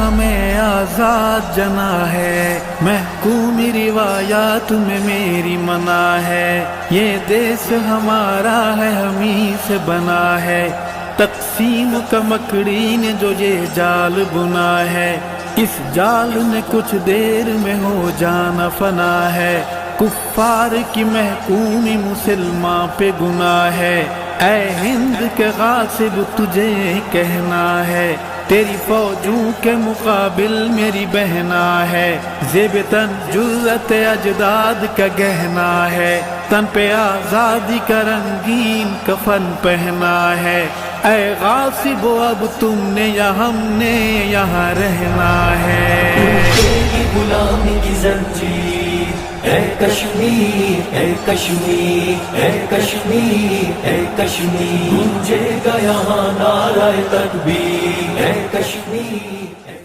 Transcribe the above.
ہمیں آزاد جنا ہے، محکومی روایات میں میری منا ہے، یہ دیس ہمارا ہے ہمیں سے بنا ہے، تقسیم کا مکڑی نے جو یہ جال بنا ہے، اس جال نے کچھ دیر میں ہو جانا فنا ہے، کفار کی محکومی مسلمان پہ گناہ ہے، اے ہند کے غاصب تجھے کہنا ہے، تیری فوجوں کے مقابل میری بہنا ہے، زیب تن جرت اجداد کا گہنا ہے، تن پہ آزادی کا رنگین کفن پہنا ہے، اے غاصب اب تم نے یا ہم نے یہاں رہنا ہے، تیری غلامی کی زنجیر، اے کشمیر اے کشمیر اے کشمیر اے کشمیر، گونجے گا یہاں نعرہ تکبیر، اے کشمیر